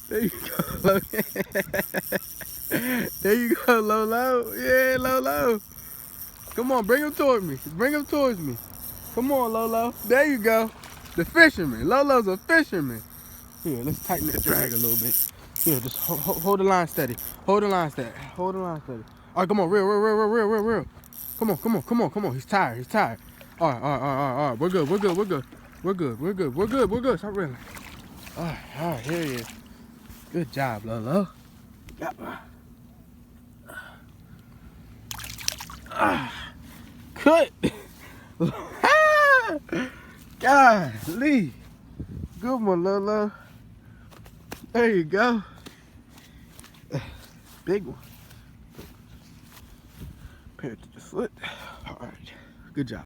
There you go, Lolo. There you go, Lolo. Yeah, Lolo. Come on, bring him towards me. Bring him towards me. Come on, Lolo. There you go. The fisherman. Lolo's a fisherman. Here, let's tighten that drag a little bit. Here, just hold the line steady. Hold the line steady. Hold the line steady. All right, come on, reel. Come on. He's tired. All right. We're good. Stop reeling. All right, here he is. Good job, Lolo. Cut. Golly. Good one, Lolo. There you go. Big one. Pair it to the foot. All right. Good job.